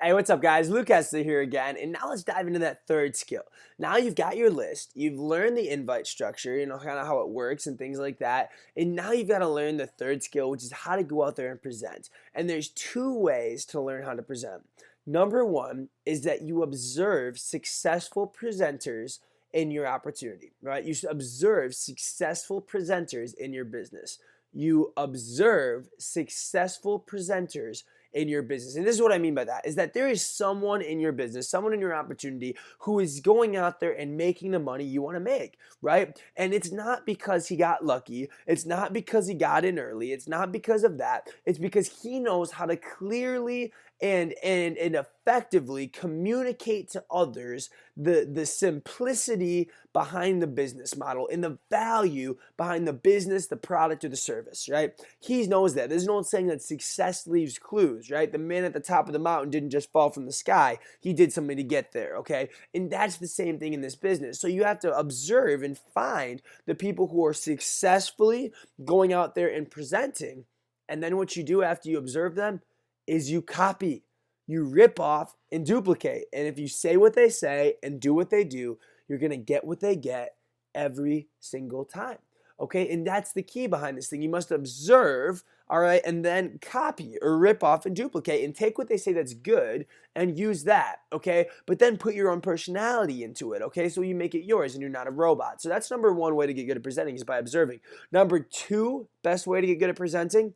Hey, what's up, guys? Luke Hessler here again, and now let's dive into that third skill. Now you've got your list, you've learned the invite structure, kind of how it works and things like that, and now you've got to learn the third skill, which is how to go out there and present. And there's two ways to learn how to present. Number one is that you observe successful presenters in your opportunity, right? You should observe successful presenters in your business. You observe successful presenters in your business. And this is what I mean by that, is that there is someone in your business, someone in your opportunity who is going out there and making the money you want to make, right? And it's not because he got lucky. It's not because he got in early. It's not because of that. It's because he knows how to clearly and effectively communicate to others the simplicity behind the business model and the value behind the business, the product, or the service, right? He knows that. There's an old saying that success leaves clues, right? The man at the top of the mountain didn't just fall from the sky. He did something to get there, okay? And that's the same thing in this business. So you have to observe and find the people who are successfully going out there and presenting. And then what you do after you observe them is you copy, you rip off and duplicate. And if you say what they say and do what they do, you're going to get what they get every single time. Okay, and that's the key behind this thing. You must observe, all right, and then copy or rip off and duplicate and take what they say that's good and use that, okay? But then put your own personality into it, okay? So you make it yours and you're not a robot. So that's number one way to get good at presenting is by observing. Number two, best way to get good at presenting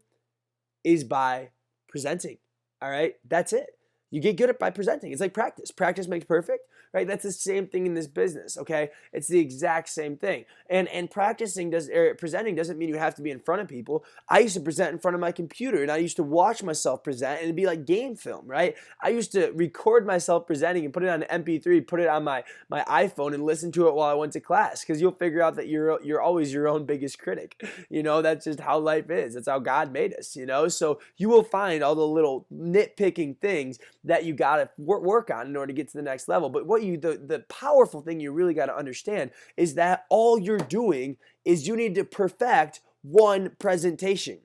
is by presenting, all right? That's it. You get good at by presenting. It's like practice. Practice makes perfect, right? That's the same thing in this business, okay? It's the exact same thing. And presenting doesn't mean you have to be in front of people. I used to present in front of my computer, and I used to watch myself present, and it'd be like game film, right? I used to record myself presenting and put it on an MP3, put it on my iPhone, and listen to it while I went to class, because you'll figure out that you're always your own biggest critic. That's just how life is. That's how God made us, So you will find all the little nitpicking things that you got to work on in order to get to the next level. But the powerful thing you really got to understand is that all you're doing is you need to perfect one presentation.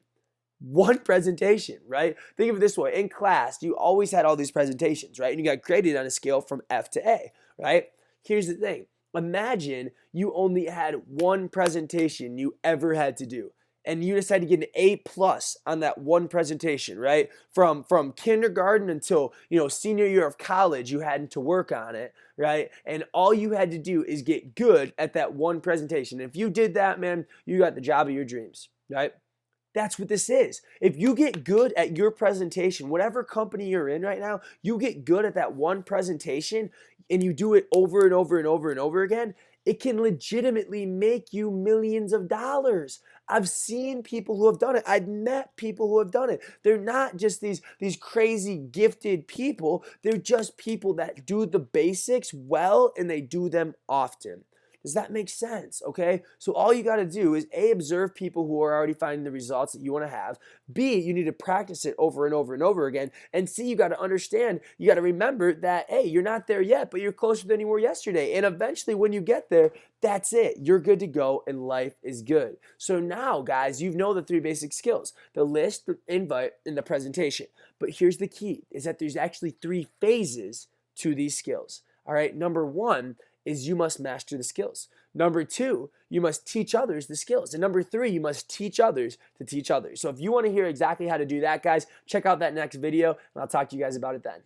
One presentation, right? Think of it this way. In class, you always had all these presentations, right? And you got graded on a scale from F to A, right? Here's the thing. Imagine you only had one presentation you ever had to do, and you decided to get an A+ on that one presentation, right? From kindergarten until, senior year of college, you had to work on it, right? And all you had to do is get good at that one presentation. If you did that, man, you got the job of your dreams, right? That's what this is. If you get good at your presentation, whatever company you're in right now, you get good at that one presentation and you do it over and over and over and over again, it can legitimately make you millions of dollars. I've seen people who have done it. I've met people who have done it. They're not just these crazy gifted people. They're just people that do the basics well and they do them often. Does that make sense? Okay, so all you got to do is A, observe people who are already finding the results that you want to have. B, you need to practice it over and over and over again. And C, you got to understand, you got to remember that, hey, you're not there yet, but you're closer than you were yesterday. And eventually when you get there, that's it. You're good to go and life is good. So now, guys, you know the three basic skills: the list, the invite, and the presentation. But here's the key, is that there's actually three phases to these skills. All right, number one is you must master the skills. Number two, you must teach others the skills. And number three, you must teach others to teach others. So if you want to hear exactly how to do that, guys, check out that next video, and I'll talk to you guys about it then.